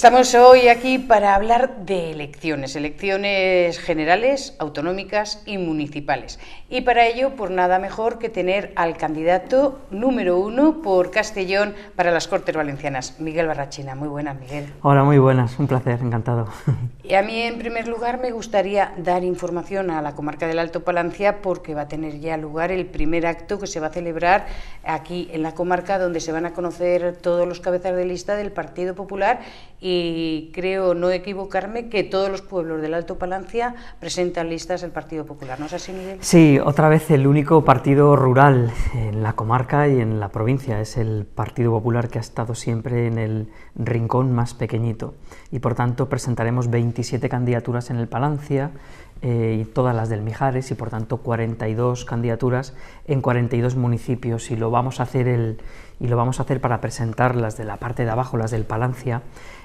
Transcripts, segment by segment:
Estamos hoy aquí para hablar de elecciones generales, autonómicas y municipales. Y para ello, pues nada mejor que tener al candidato número 1 por Castellón para las Cortes Valencianas, Miguel Barrachina. Muy buenas, Miguel. Hola, muy buenas, un placer, encantado. Y a mí, en primer lugar, me gustaría dar información a la comarca del Alto Palancia porque va a tener ya lugar el primer acto que se va a celebrar aquí en la comarca, donde se van a conocer todos los cabezas de lista del Partido Popular, y creo no equivocarme que todos los pueblos del Alto Palancia presentan listas del Partido Popular, ¿no es así, Miguel? Sí, otra vez el único partido rural en la comarca y en la provincia es el Partido Popular, que ha estado siempre en el rincón más pequeñito, y por tanto presentaremos 27 candidaturas en el Palancia y todas las del Mijares, y por tanto 42 candidaturas en 42 municipios, y lo vamos a hacer para presentar las de la parte de abajo, las del Palancia,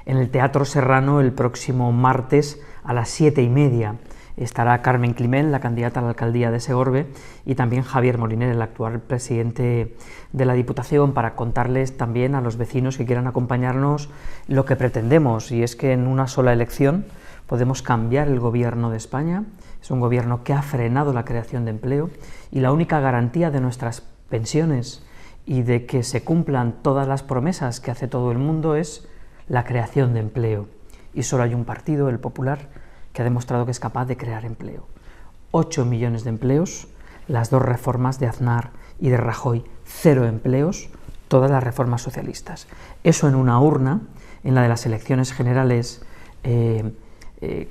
en el Teatro Serrano el próximo martes a las 7:30. Estará Carmen Climent, la candidata a la alcaldía de Segorbe, y también Javier Moliner, el actual presidente de la Diputación, para contarles también a los vecinos que quieran acompañarnos lo que pretendemos, y es que en una sola elección podemos cambiar el gobierno de España. Es un gobierno que ha frenado la creación de empleo, y la única garantía de nuestras pensiones y de que se cumplan todas las promesas que hace todo el mundo es la creación de empleo. Y solo hay un partido, el Popular, que ha demostrado que es capaz de crear empleo. 8 millones de empleos, las dos reformas de Aznar y de Rajoy, 0 empleos, todas las reformas socialistas. Eso en una urna, en la de las elecciones generales,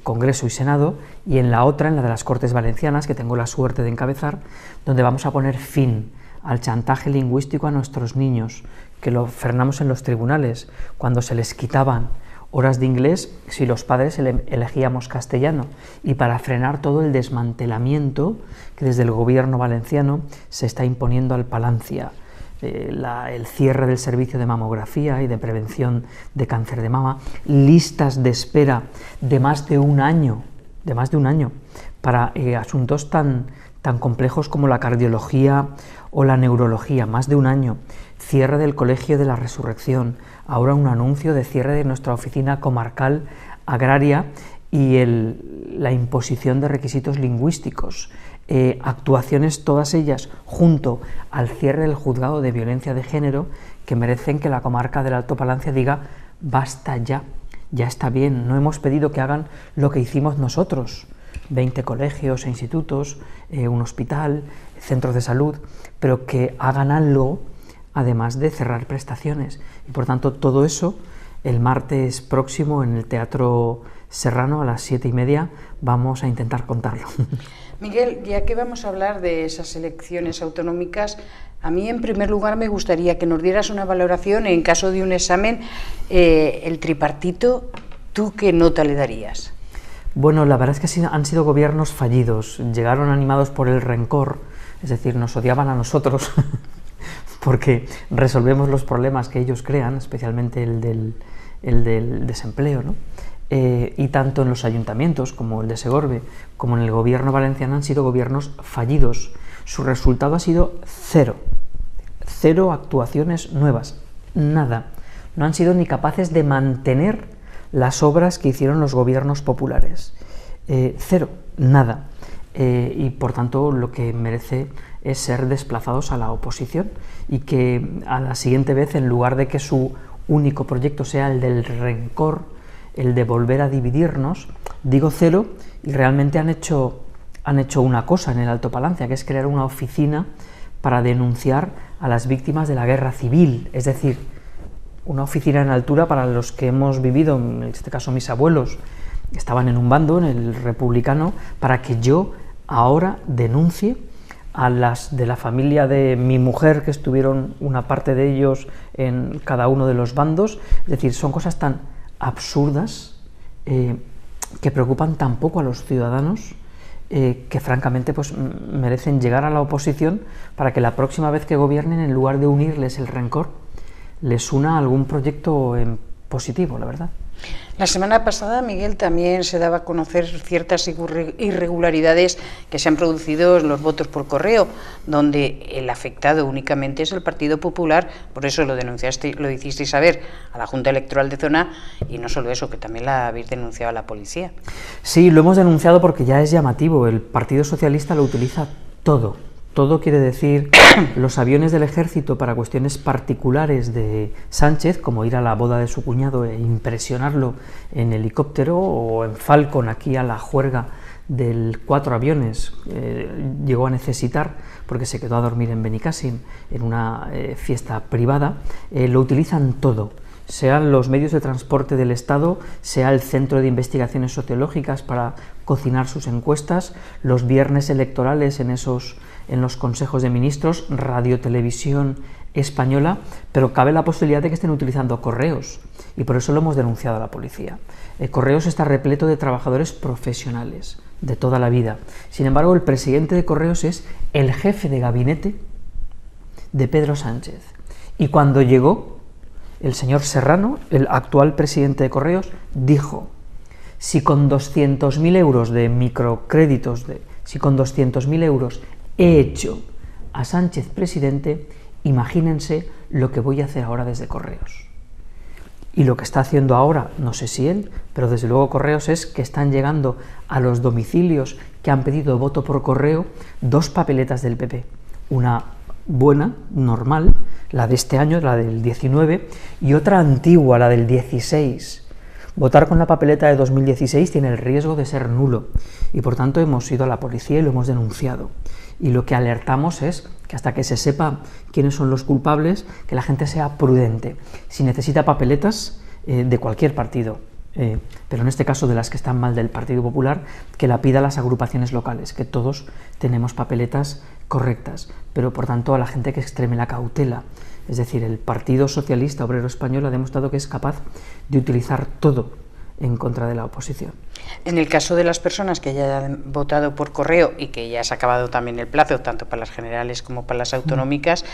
Congreso y Senado, y en la otra, en la de las Cortes Valencianas, que tengo la suerte de encabezar, donde vamos a poner fin al chantaje lingüístico a nuestros niños, que lo frenamos en los tribunales, cuando se les quitaban horas de inglés si los padres elegíamos castellano, y para frenar todo el desmantelamiento que desde el gobierno valenciano se está imponiendo al Palancia. El cierre del servicio de mamografía y de prevención de cáncer de mama, listas de espera de más de un año para asuntos tan complejos como la cardiología o la neurología, más de un año, cierre del Colegio de la Resurrección, ahora un anuncio de cierre de nuestra oficina comarcal agraria y la imposición de requisitos lingüísticos, actuaciones todas ellas junto al cierre del juzgado de violencia de género, que merecen que la comarca del Alto Palancia diga basta ya, ya está bien, no hemos pedido que hagan lo que hicimos nosotros, 20 colegios e institutos, un hospital, centros de salud, pero que hagan algo además de cerrar prestaciones. Y por tanto todo eso el martes próximo en el Teatro Serrano a las 7:30 vamos a intentar contarlo. Miguel, ya que vamos a hablar de esas elecciones autonómicas, a mí en primer lugar me gustaría que nos dieras una valoración en caso de un examen, el tripartito, ¿tú qué nota le darías? Bueno, la verdad es que han sido gobiernos fallidos, llegaron animados por el rencor, es decir, nos odiaban a nosotros porque resolvemos los problemas que ellos crean, especialmente el del desempleo, ¿no? Y tanto en los ayuntamientos como el de Segorbe como en el gobierno valenciano han sido gobiernos fallidos. Su resultado ha sido cero actuaciones nuevas, nada. No han sido ni capaces de mantener las obras que hicieron los gobiernos populares. Cero, nada. Y por tanto lo que merece es ser desplazados a la oposición, y que a la siguiente vez, en lugar de que su único proyecto sea el del rencor, el de volver a dividirnos, digo cero, y realmente han hecho una cosa en el Alto Palancia, que es crear una oficina para denunciar a las víctimas de la guerra civil, es decir, una oficina en altura para los que hemos vivido, en este caso mis abuelos, estaban en un bando, en el republicano, para que yo ahora denuncie a las de la familia de mi mujer, que estuvieron una parte de ellos en cada uno de los bandos. Es decir, son cosas tan absurdas que preocupan tan poco a los ciudadanos, que francamente pues merecen llegar a la oposición para que la próxima vez que gobiernen, en lugar de unirles el rencor, les una algún proyecto positivo, la verdad. La semana pasada, Miguel, también se daba a conocer ciertas irregularidades que se han producido en los votos por correo, donde el afectado únicamente es el Partido Popular, por eso lo denunciaste, lo hicisteis saber a la Junta Electoral de Zona, y no solo eso, que también la habéis denunciado a la policía. Sí, lo hemos denunciado porque ya es llamativo, el Partido Socialista lo utiliza todo. Todo quiere decir los aviones del ejército para cuestiones particulares de Sánchez, como ir a la boda de su cuñado e impresionarlo en helicóptero, o en Falcon aquí a la juerga del 4 aviones, llegó a necesitar porque se quedó a dormir en Benicàssim en una fiesta privada. Lo utilizan todo, sean los medios de transporte del Estado, sea el Centro de Investigaciones Sociológicas para cocinar sus encuestas, los viernes electorales en los consejos de ministros, Radio Televisión Española, pero cabe la posibilidad de que estén utilizando correos, y por eso lo hemos denunciado a la policía. Correos está repleto de trabajadores profesionales de toda la vida. Sin embargo, el presidente de Correos es el jefe de gabinete de Pedro Sánchez. Y cuando llegó, el señor Serrano, el actual presidente de Correos, dijo: si con 200.000 euros de microcréditos, si con 200.000 euros he hecho a Sánchez presidente, imagínense lo que voy a hacer ahora desde Correos. Y lo que está haciendo ahora, no sé si él, pero desde luego Correos, es que están llegando a los domicilios que han pedido voto por correo 2 papeletas del PP. Una buena, normal, la de este año, la del 19, y otra antigua, la del 16. Votar con la papeleta de 2016 tiene el riesgo de ser nulo, y por tanto hemos ido a la policía y lo hemos denunciado. Y lo que alertamos es que hasta que se sepa quiénes son los culpables, que la gente sea prudente. Si necesita papeletas de cualquier partido, pero en este caso de las que están mal del Partido Popular, que la pida a las agrupaciones locales, que todos tenemos papeletas correctas, pero por tanto a la gente que extreme la cautela. Es decir, el Partido Socialista Obrero Español ha demostrado que es capaz de utilizar todo en contra de la oposición. En el caso de las personas que ya han votado por correo y que ya se ha acabado también el plazo, tanto para las generales como para las autonómicas,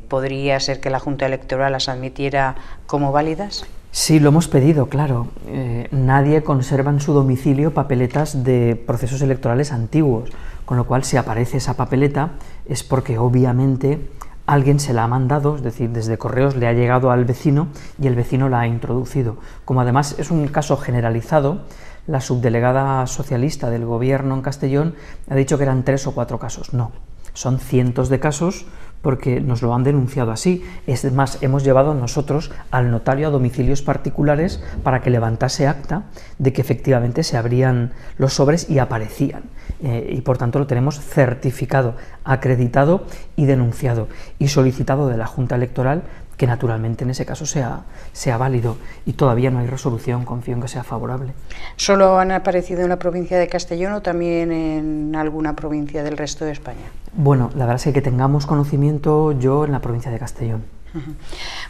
¿podría ser que la Junta Electoral las admitiera como válidas? Sí, lo hemos pedido, claro. Nadie conserva en su domicilio papeletas de procesos electorales antiguos, con lo cual si aparece esa papeleta es porque obviamente alguien se la ha mandado, es decir, desde Correos le ha llegado al vecino y el vecino la ha introducido. Como además es un caso generalizado, la subdelegada socialista del gobierno en Castellón ha dicho que eran 3 o 4 casos. No, son cientos de casos porque nos lo han denunciado así. Es más, hemos llevado nosotros al notario a domicilios particulares para que levantase acta de que efectivamente se abrían los sobres y aparecían. Y por tanto lo tenemos certificado, acreditado y denunciado, y solicitado de la Junta Electoral que naturalmente en ese caso sea válido, y todavía no hay resolución, confío en que sea favorable. ¿Solo han aparecido en la provincia de Castellón o también en alguna provincia del resto de España? Bueno, la verdad es que tengamos conocimiento, yo en la provincia de Castellón.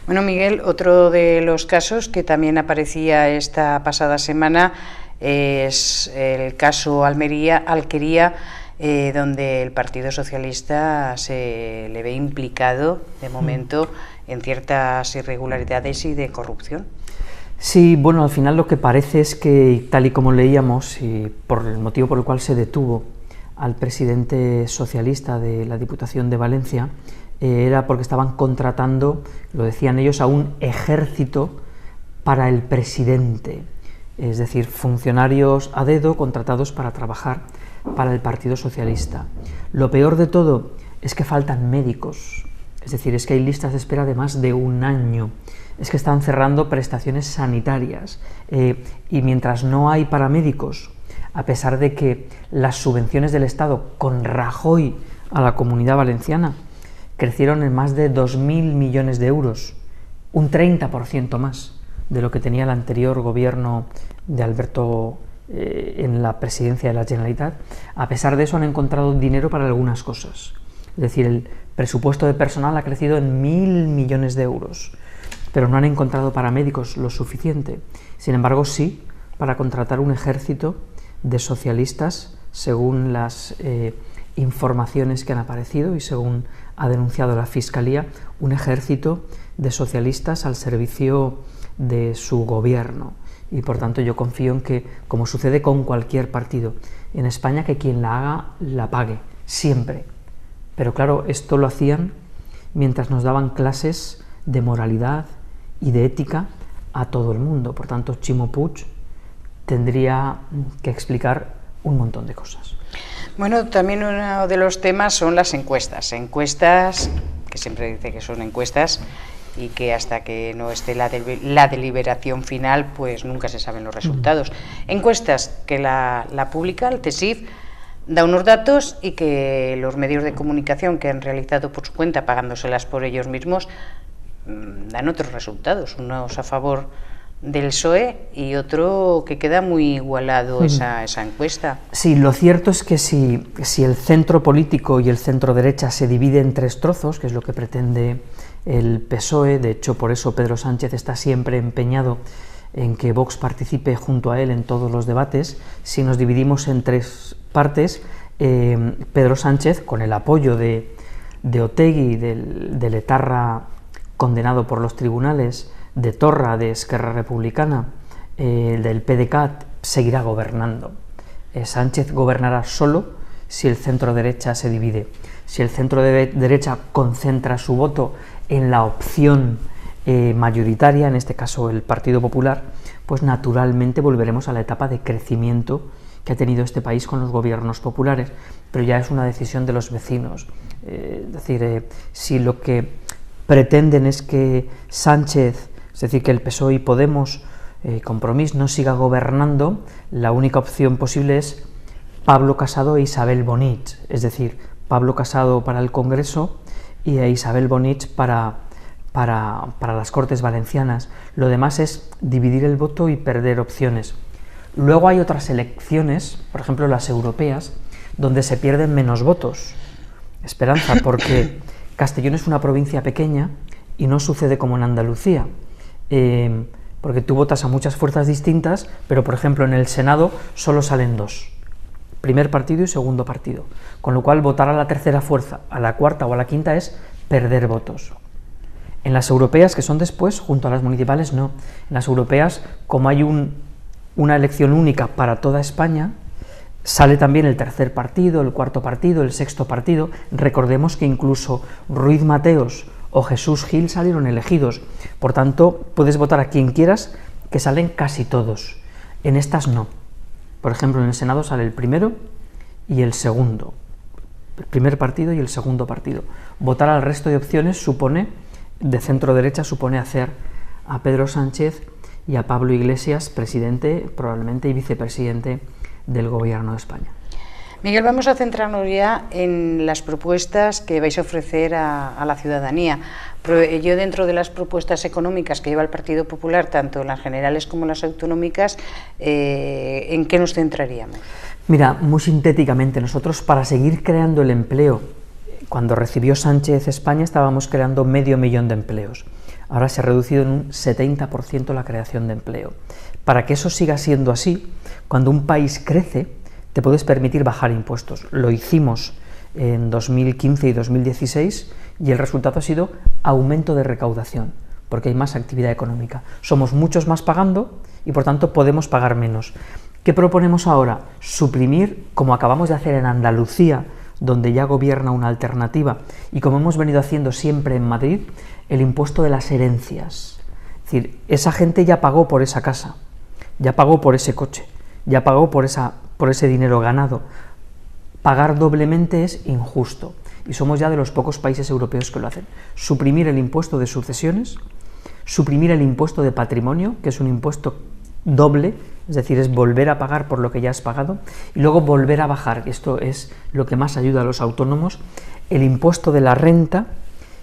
Bueno, Miguel, otro de los casos que también aparecía esta pasada semana es el caso Alquería, donde el Partido Socialista se le ve implicado, de momento, en ciertas irregularidades y de corrupción. Sí, bueno, al final lo que parece es que, tal y como leíamos, y por el motivo por el cual se detuvo al presidente socialista de la Diputación de Valencia, era porque estaban contratando, lo decían ellos, a un ejército para el presidente, es decir, funcionarios a dedo contratados para trabajar para el Partido Socialista. Lo peor de todo es que faltan médicos, es decir, es que hay listas de espera de más de 1 año, es que están cerrando prestaciones sanitarias, y mientras no hay paramédicos, a pesar de que las subvenciones del Estado con Rajoy a la Comunidad Valenciana crecieron en más de 2.000 millones de euros, un 30% más de lo que tenía el anterior gobierno de Alberto en la presidencia de la Generalitat. A pesar de eso han encontrado dinero para algunas cosas. Es decir, el presupuesto de personal ha crecido en 1.000 millones de euros, pero no han encontrado paramédicos lo suficiente. Sin embargo, sí para contratar un ejército de socialistas, según las informaciones que han aparecido y según ha denunciado la Fiscalía, un ejército de socialistas al servicio de su gobierno. Y por tanto yo confío en que, como sucede con cualquier partido en España, que quien la haga la pague, siempre. Pero claro, esto lo hacían mientras nos daban clases de moralidad y de ética a todo el mundo. Por tanto, Ximo Puig tendría que explicar un montón de cosas. Bueno, también uno de los temas son las encuestas. Encuestas, que siempre dice que son encuestas, y que hasta que no esté la deliberación final, pues nunca se saben los resultados. Encuestas que la publica el CSIC, da unos datos y que los medios de comunicación que han realizado por su cuenta, pagándoselas por ellos mismos, dan otros resultados, unos a favor del PSOE y otro que queda muy igualado esa encuesta. Sí, lo cierto es que si el centro político y el centro derecha se divide en tres trozos, que es lo que pretende el PSOE, de hecho por eso Pedro Sánchez está siempre empeñado en que Vox participe junto a él en todos los debates, si nos dividimos en tres partes, Pedro Sánchez, con el apoyo de Otegi, del etarra condenado por los tribunales, de Torra, de Esquerra Republicana, del PDeCAT, seguirá gobernando. Sánchez gobernará solo si el centro derecha se divide. Si el centro derecha concentra su voto en la opción mayoritaria, en este caso el Partido Popular, pues naturalmente volveremos a la etapa de crecimiento que ha tenido este país con los gobiernos populares, pero ya es una decisión de los vecinos. Es decir, si lo que pretenden es que Sánchez, es decir, que el PSOE y Podemos, Compromís, no siga gobernando, la única opción posible es Pablo Casado e Isabel Bonich, es decir, Pablo Casado para el Congreso y Isabel Bonich para las Cortes Valencianas. Lo demás es dividir el voto y perder opciones. Luego hay otras elecciones, por ejemplo las europeas, donde se pierden menos votos. Esperanza, porque Castellón es una provincia pequeña y no sucede como en Andalucía, porque tú votas a muchas fuerzas distintas, pero por ejemplo en el Senado solo salen dos, primer partido y segundo partido, con lo cual votar a la tercera fuerza, a la cuarta o a la quinta es perder votos. En las europeas, que son después, junto a las municipales, no. En las europeas, como hay una elección única para toda España, sale también el tercer partido, el cuarto partido, el sexto partido. Recordemos que incluso Ruiz Mateos o Jesús Gil salieron elegidos. Por tanto, puedes votar a quien quieras, que salen casi todos. En estas no. Por ejemplo, en el Senado sale el primero y el segundo. El primer partido y el segundo partido. Votar al resto de opciones de centro derecha supone hacer a Pedro Sánchez y a Pablo Iglesias presidente, probablemente, y vicepresidente del Gobierno de España. Miguel, vamos a centrarnos ya en las propuestas que vais a ofrecer a la ciudadanía. Yo, dentro de las propuestas económicas que lleva el Partido Popular, tanto las generales como las autonómicas, ¿en qué nos centraríamos? Mira, muy sintéticamente, nosotros, para seguir creando el empleo, cuando recibió Sánchez España estábamos creando 500.000 de empleos. Ahora se ha reducido en un 70% la creación de empleo. Para que eso siga siendo así, cuando un país crece, te puedes permitir bajar impuestos. Lo hicimos en 2015 y 2016 y el resultado ha sido aumento de recaudación, porque hay más actividad económica. Somos muchos más pagando y por tanto podemos pagar menos. ¿Qué proponemos ahora? Suprimir, como acabamos de hacer en Andalucía, donde ya gobierna una alternativa, y como hemos venido haciendo siempre en Madrid, el impuesto de las herencias. Es decir, esa gente ya pagó por esa casa, ya pagó por ese coche, ya pagó por ese dinero ganado. Pagar doblemente es injusto, y somos ya de los pocos países europeos que lo hacen. Suprimir el impuesto de sucesiones, suprimir el impuesto de patrimonio, que es un impuesto doble, es decir, es volver a pagar por lo que ya has pagado, y luego volver a bajar, esto es lo que más ayuda a los autónomos, el impuesto de la renta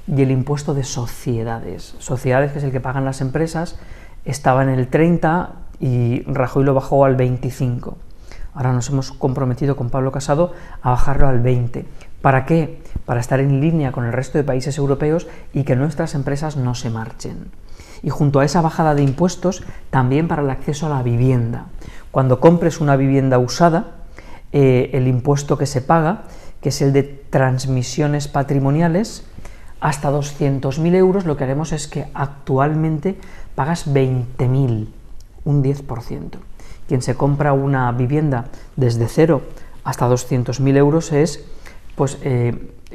y el impuesto de sociedades. Sociedades, que es el que pagan las empresas, estaba en el 30 y Rajoy lo bajó al 25. Ahora nos hemos comprometido con Pablo Casado a bajarlo al 20. ¿Para qué? Para estar en línea con el resto de países europeos y que nuestras empresas no se marchen. Y junto a esa bajada de impuestos, también para el acceso a la vivienda. Cuando compres una vivienda usada, el impuesto que se paga, que es el de transmisiones patrimoniales, hasta 200.000 euros, lo que haremos es que actualmente pagas 20.000, un 10%. Quien se compra una vivienda desde 0 hasta 200.000 euros es pues,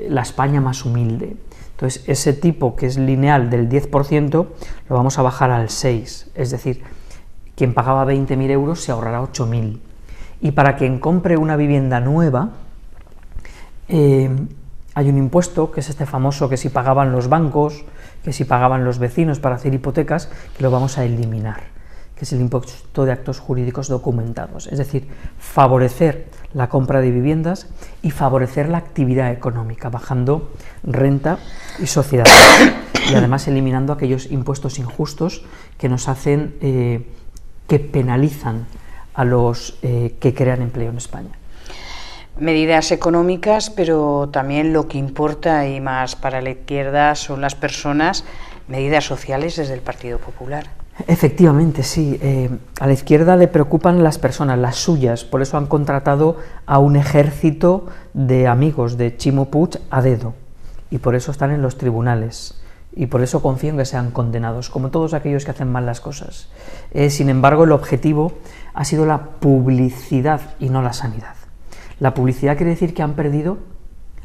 la España más humilde. Entonces, ese tipo que es lineal del 10% lo vamos a bajar al 6%, es decir, quien pagaba 20.000 euros se ahorrará 8.000. Y para quien compre una vivienda nueva, hay un impuesto, que es este famoso que si pagaban los bancos, que si pagaban los vecinos para hacer hipotecas, que lo vamos a eliminar, que es el impuesto de actos jurídicos documentados. Es decir, favorecer la compra de viviendas y favorecer la actividad económica, bajando renta y sociedad, y además eliminando aquellos impuestos injustos que nos hacen, que penalizan a los que crean empleo en España. Medidas económicas, pero también lo que importa y más para la izquierda son las personas, medidas sociales desde el Partido Popular. Efectivamente, sí. A la izquierda le preocupan las personas, las suyas, por eso han contratado a un ejército de amigos de Ximo Puig a dedo, y por eso están en los tribunales, y por eso confío en que sean condenados, como todos aquellos que hacen mal las cosas. Sin embargo, el objetivo ha sido la publicidad y no la sanidad. La publicidad quiere decir que han perdido,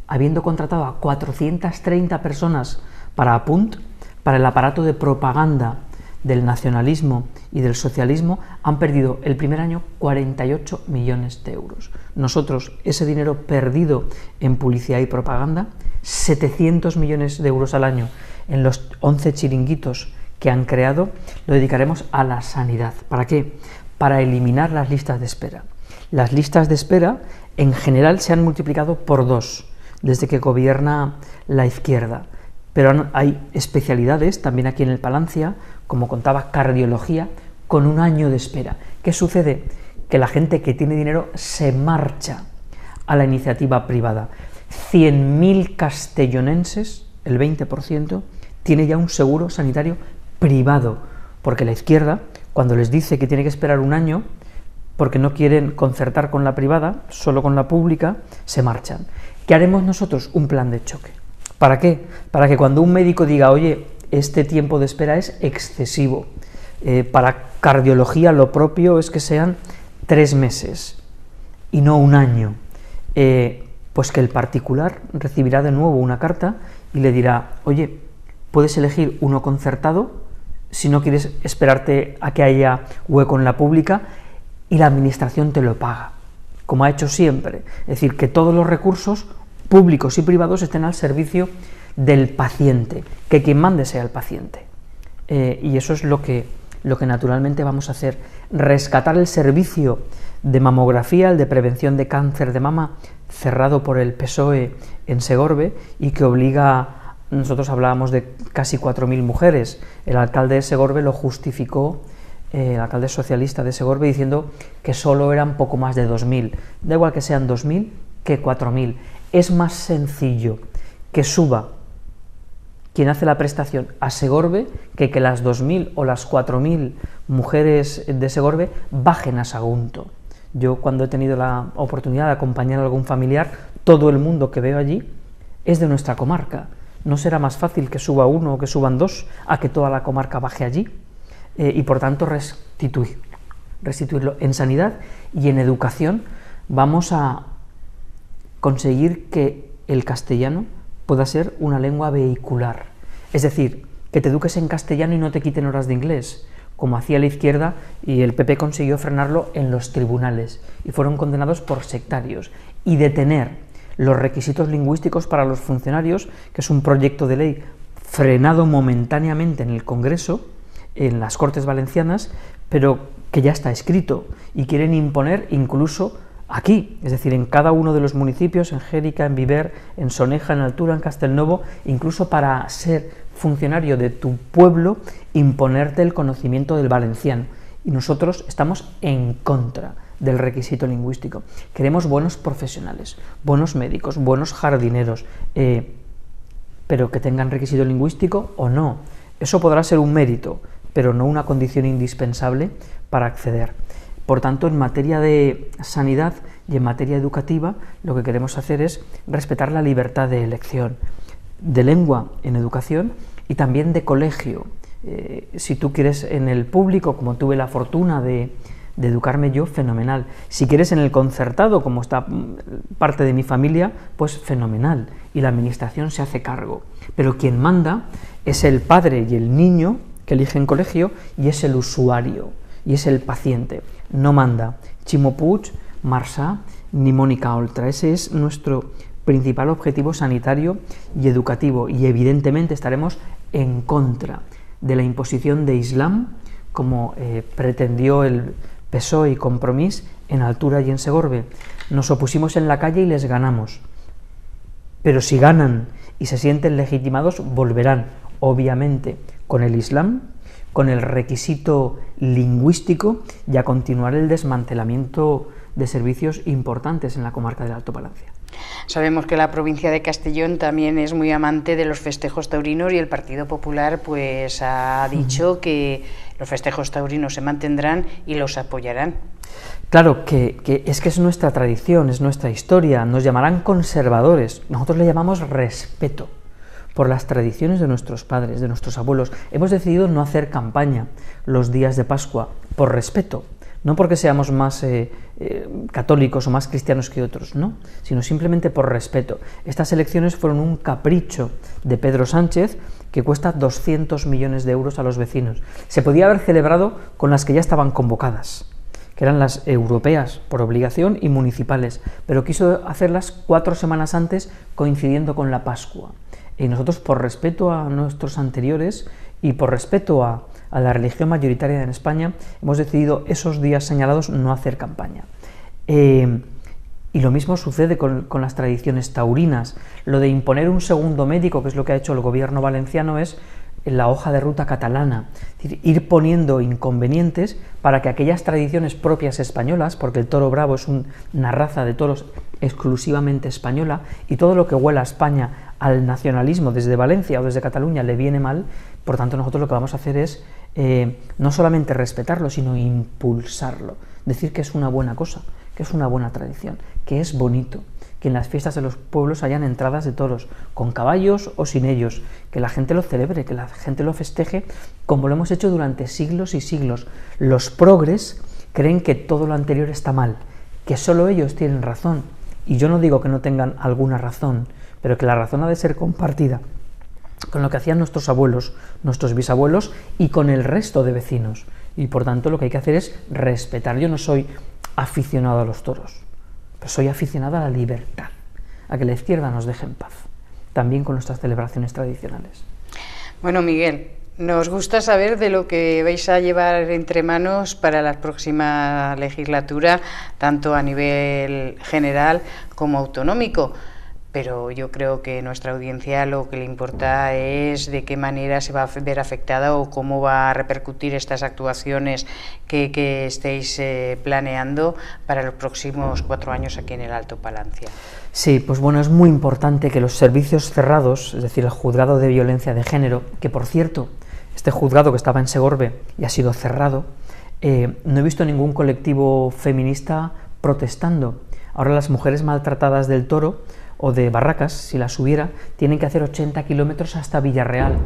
habiendo contratado a 430 personas para Apunt, para el aparato de propaganda del nacionalismo y del socialismo, han perdido el primer año 48 millones de euros. Nosotros, ese dinero perdido en publicidad y propaganda, 700 millones de euros al año en los 11 chiringuitos que han creado, lo dedicaremos a la sanidad. ¿Para qué? Para eliminar las listas de espera. Las listas de espera en general se han multiplicado por 2 desde que gobierna la izquierda, pero hay especialidades, también aquí en el Palancia, como contaba, cardiología, con 1 año de espera. ¿Qué sucede? Que la gente que tiene dinero se marcha a la iniciativa privada. 100.000 castellonenses, el 20%, tiene ya un seguro sanitario privado, porque la izquierda, cuando les dice que tiene que esperar 1 año, porque no quieren concertar con la privada, solo con la pública, se marchan. ¿Qué haremos nosotros? Un plan de choque. ¿Para qué? Para que cuando un médico diga, oye, este tiempo de espera es excesivo, para cardiología lo propio es que sean 3 meses y no 1 año, pues que el particular recibirá de nuevo una carta y le dirá, oye, puedes elegir uno concertado si no quieres esperarte a que haya hueco en la pública, y la administración te lo paga, como ha hecho siempre. Es decir, que todos los recursos públicos y privados estén al servicio del paciente, que quien mande sea el paciente. Y eso es lo que naturalmente vamos a hacer, rescatar el servicio de mamografía, el de prevención de cáncer de mama, cerrado por el PSOE en Segorbe, y que obliga, nosotros hablábamos de casi 4.000 mujeres, el alcalde de Segorbe lo justificó, el alcalde socialista de Segorbe, diciendo que solo eran poco más de 2.000. Da igual que sean 2.000 que 4.000. Es más sencillo que suba quien hace la prestación a Segorbe que las 2.000 o las 4.000 mujeres de Segorbe bajen a Sagunto. Yo, cuando he tenido la oportunidad de acompañar a algún familiar, todo el mundo que veo allí es de nuestra comarca. ¿No será más fácil que suba 1 o que suban 2 a que toda la comarca baje allí? Y por tanto restituirlo. En sanidad y en educación vamos a conseguir que el castellano pueda ser una lengua vehicular, es decir, que te eduques en castellano y no te quiten horas de inglés, como hacía la izquierda, y el PP consiguió frenarlo en los tribunales y fueron condenados por sectarios, y detener los requisitos lingüísticos para los funcionarios, que es un proyecto de ley frenado momentáneamente en el Congreso, en las Cortes Valencianas, pero que ya está escrito, y quieren imponer incluso aquí, es decir, en cada uno de los municipios, en Xèrica, en Viver, en Soneja, en Altura, en Castelnovo, incluso para ser funcionario de tu pueblo, imponerte el conocimiento del valenciano. Y nosotros estamos en contra del requisito lingüístico. Queremos buenos profesionales, buenos médicos, buenos jardineros, pero que tengan requisito lingüístico o no. Eso podrá ser un mérito, pero no una condición indispensable para acceder. Por tanto, en materia de sanidad y en materia educativa, lo que queremos hacer es respetar la libertad de elección, de lengua en educación y también de colegio. Si tú quieres en el público, como tuve la fortuna de educarme yo, fenomenal. Si quieres en el concertado, como está parte de mi familia, pues fenomenal. Y la administración se hace cargo. Pero quien manda es el padre y el niño que eligen colegio, y es el usuario, y es el paciente. No manda Ximo Puig, Marsá ni Mónica Oltra. Ese es nuestro principal objetivo sanitario y educativo, y evidentemente estaremos en contra de la imposición de Islam, como pretendió el PSOE y Compromís en Altura y en Segorbe. Nos opusimos en la calle y les ganamos. Pero si ganan y se sienten legitimados, volverán, obviamente, con el Islam, con el requisito lingüístico, y a continuar el desmantelamiento de servicios importantes en la comarca del Alto Palancia. Sabemos que la provincia de Castellón también es muy amante de los festejos taurinos, y el Partido Popular pues ha dicho que los festejos taurinos se mantendrán y los apoyarán. Claro, que es nuestra tradición, es nuestra historia. Nos llamarán conservadores, nosotros le llamamos respeto por las tradiciones de nuestros padres, de nuestros abuelos. Hemos decidido no hacer campaña los días de Pascua por respeto, no porque seamos más católicos o más cristianos que otros, no, sino simplemente por respeto. Estas elecciones fueron un capricho de Pedro Sánchez que cuesta 200 millones de euros a los vecinos. Se podía haber celebrado con las que ya estaban convocadas, que eran las europeas por obligación y municipales, pero quiso hacerlas 4 semanas antes, coincidiendo con la Pascua. Y nosotros, por respeto a nuestros anteriores y por respeto a la religión mayoritaria en España, hemos decidido esos días señalados no hacer campaña. Y lo mismo sucede con las tradiciones taurinas. Lo de imponer un segundo médico, que es lo que ha hecho el gobierno valenciano, es la hoja de ruta catalana, es decir, ir poniendo inconvenientes para que aquellas tradiciones propias españolas, porque el toro bravo es una raza de toros exclusivamente española, y todo lo que huela a España, al nacionalismo desde Valencia o desde Cataluña, le viene mal. Por tanto, nosotros lo que vamos a hacer es no solamente respetarlo, sino impulsarlo, decir que es una buena cosa, que es una buena tradición, que es bonito, que en las fiestas de los pueblos hayan entradas de toros, con caballos o sin ellos, que la gente lo celebre, que la gente lo festeje, como lo hemos hecho durante siglos y siglos. Los progres creen que todo lo anterior está mal, que solo ellos tienen razón, y yo no digo que no tengan alguna razón, pero que la razón ha de ser compartida con lo que hacían nuestros abuelos, nuestros bisabuelos y con el resto de vecinos. Y por tanto lo que hay que hacer es respetar. Yo no soy aficionado a los toros, pero soy aficionado a la libertad, a que la izquierda nos deje en paz, también con nuestras celebraciones tradicionales. Bueno, Miguel, nos gusta saber de lo que vais a llevar entre manos para la próxima legislatura, tanto a nivel general como autonómico. Pero yo creo que nuestra audiencia lo que le importa es de qué manera se va a ver afectada o cómo va a repercutir estas actuaciones que estéis planeando para los próximos 4 años aquí en el Alto Palancia. Sí, pues bueno, es muy importante que los servicios cerrados, es decir, el juzgado de violencia de género, que por cierto, este juzgado que estaba en Segorbe y ha sido cerrado, no he visto ningún colectivo feminista protestando. Ahora las mujeres maltratadas del Toro o de Barracas, si las hubiera, tienen que hacer 80 kilómetros hasta Villarreal,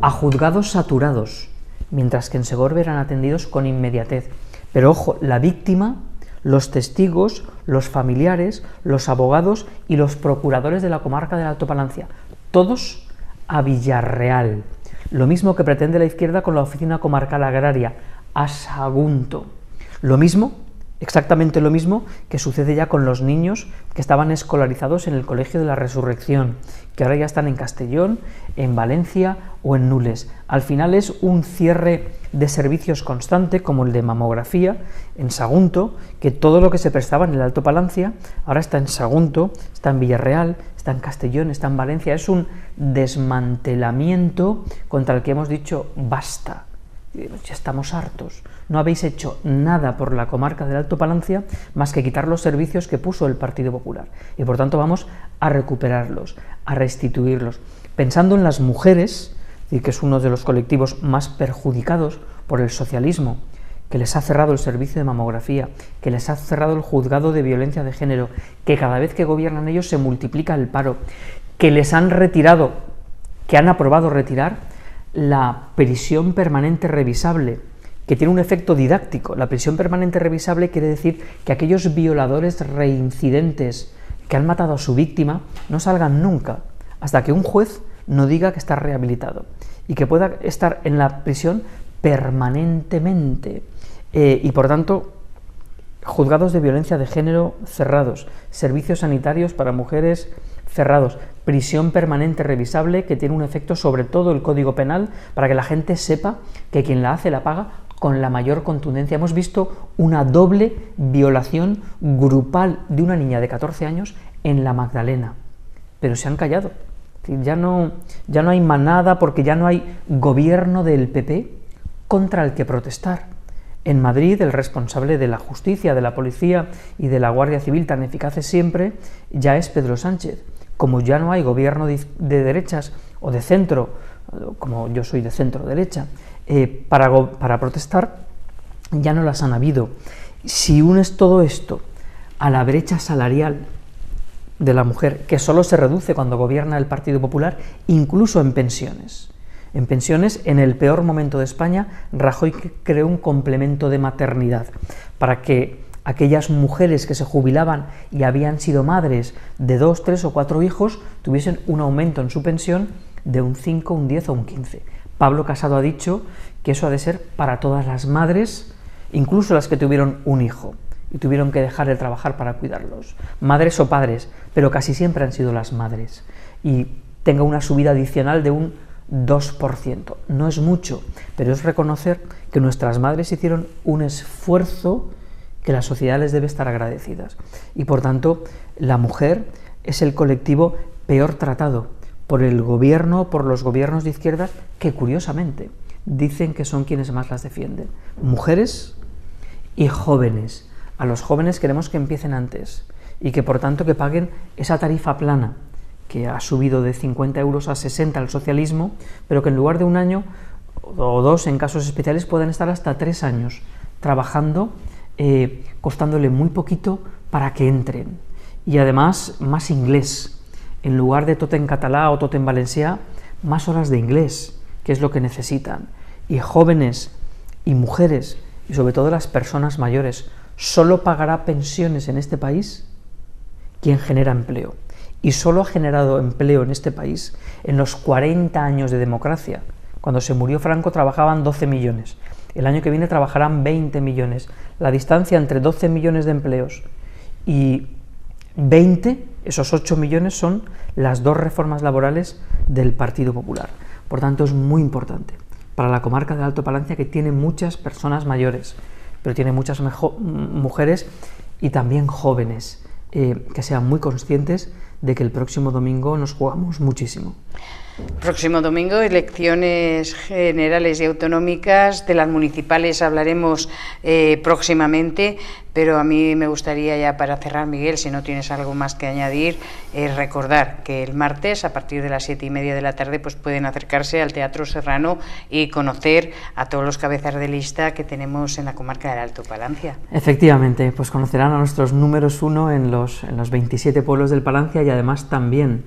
a juzgados saturados, mientras que en Segorbe eran atendidos con inmediatez. Pero ojo, la víctima, los testigos, los familiares, los abogados y los procuradores de la comarca del Alto Palancia, todos a Villarreal. Lo mismo que pretende la izquierda con la Oficina Comarcal Agraria, a Sagunto. Lo mismo, exactamente lo mismo que sucede ya con los niños que estaban escolarizados en el Colegio de la Resurrección, que ahora ya están en Castellón, en Valencia o en Nules. Al final es un cierre de servicios constante, como el de mamografía en Sagunto, que todo lo que se prestaba en el Alto Palancia ahora está en Sagunto, está en Villarreal, está en Castellón, está en Valencia. Es un desmantelamiento contra el que hemos dicho basta. Ya estamos hartos, no habéis hecho nada por la comarca del Alto Palancia más que quitar los servicios que puso el Partido Popular, y por tanto vamos a recuperarlos, a restituirlos, pensando en las mujeres, que es uno de los colectivos más perjudicados por el socialismo, que les ha cerrado el servicio de mamografía, que les ha cerrado el juzgado de violencia de género, que cada vez que gobiernan ellos se multiplica el paro, que les han retirado, que han aprobado retirar la prisión permanente revisable, que tiene un efecto didáctico. La prisión permanente revisable quiere decir que aquellos violadores reincidentes que han matado a su víctima no salgan nunca, hasta que un juez no diga que está rehabilitado, y que pueda estar en la prisión permanentemente. Y por tanto, juzgados de violencia de género cerrados, servicios sanitarios para mujeres cerrados, prisión permanente revisable, que tiene un efecto sobre todo el Código Penal, para que la gente sepa que quien la hace la paga con la mayor contundencia. Hemos visto una doble violación grupal de una niña de 14 años en La Magdalena, pero se han callado. Ya no hay manada, porque ya no hay gobierno del PP contra el que protestar. En Madrid, el responsable de la justicia, de la policía y de la Guardia Civil, tan eficaces siempre, ya es Pedro Sánchez. Como ya no hay gobierno de derechas o de centro, como yo soy de centro-derecha, para protestar, ya no las han habido. Si unes todo esto a la brecha salarial de la mujer, que solo se reduce cuando gobierna el Partido Popular, incluso en pensiones. En pensiones, en el peor momento de España, Rajoy creó un complemento de maternidad para que aquellas mujeres que se jubilaban y habían sido madres de 2, 3 o 4 hijos tuviesen un aumento en su pensión de un 5, un 10 o un 15. Pablo Casado ha dicho que eso ha de ser para todas las madres, incluso las que tuvieron un hijo y tuvieron que dejar de trabajar para cuidarlos, madres o padres, pero casi siempre han sido las madres, y tenga una subida adicional de un 2%. No es mucho, pero es reconocer que nuestras madres hicieron un esfuerzo que la sociedad les debe estar agradecidas. Y por tanto, la mujer es el colectivo peor tratado por el gobierno, por los gobiernos de izquierdas, que curiosamente dicen que son quienes más las defienden. Mujeres y jóvenes. A los jóvenes queremos que empiecen antes y que por tanto que paguen esa tarifa plana, que ha subido de 50 euros a 60 el socialismo, pero que en lugar de un año o 2 en casos especiales puedan estar hasta 3 años trabajando, costándole muy poquito para que entren. Y además más inglés, en lugar de tot en catalá o tot en valencià, más horas de inglés, que es lo que necesitan. Y jóvenes y mujeres, y sobre todo las personas mayores, solo pagará pensiones en este país quien genera empleo. Y solo ha generado empleo en este país en los 40 años de democracia. Cuando se murió Franco trabajaban 12 millones. El año que viene trabajarán 20 millones. La distancia entre 12 millones de empleos y 20, esos 8 millones, son las 2 reformas laborales del Partido Popular. Por tanto, es muy importante para la comarca del Alto Palancia, que tiene muchas personas mayores, pero tiene muchas mujeres y también jóvenes, que sean muy conscientes de que el próximo domingo nos jugamos muchísimo. Próximo domingo, elecciones generales y autonómicas. De las municipales hablaremos próximamente, pero a mí me gustaría, ya para cerrar, Miguel, si no tienes algo más que añadir, recordar que el martes a partir de las 7:30 de la tarde pues pueden acercarse al Teatro Serrano y conocer a todos los cabezas de lista que tenemos en la comarca del Alto Palancia. Efectivamente, pues conocerán a nuestros números 1 en los 27 pueblos del Palancia, y además también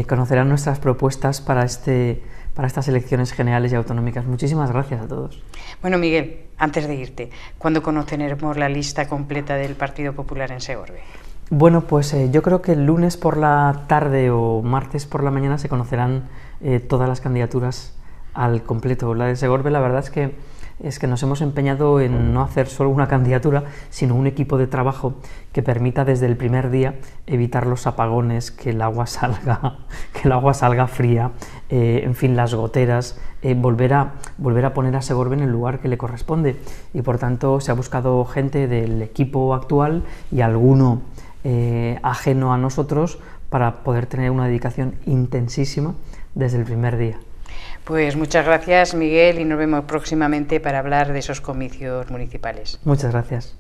conocerán nuestras propuestas para estas elecciones generales y autonómicas. Muchísimas gracias a todos. Bueno, Miguel, antes de irte, ¿cuándo conoceremos la lista completa del Partido Popular en Segorbe? Bueno, pues yo creo que el lunes por la tarde o martes por la mañana se conocerán todas las candidaturas al completo. La de Segorbe, la verdad es que nos hemos empeñado en no hacer solo una candidatura, sino un equipo de trabajo que permita desde el primer día evitar los apagones, que el agua salga fría, en fin, las goteras, volver a poner a Segorbe en el lugar que le corresponde. Y por tanto se ha buscado gente del equipo actual y alguno ajeno a nosotros para poder tener una dedicación intensísima desde el primer día. Pues muchas gracias, Miguel, y nos vemos próximamente para hablar de esos comicios municipales. Muchas gracias.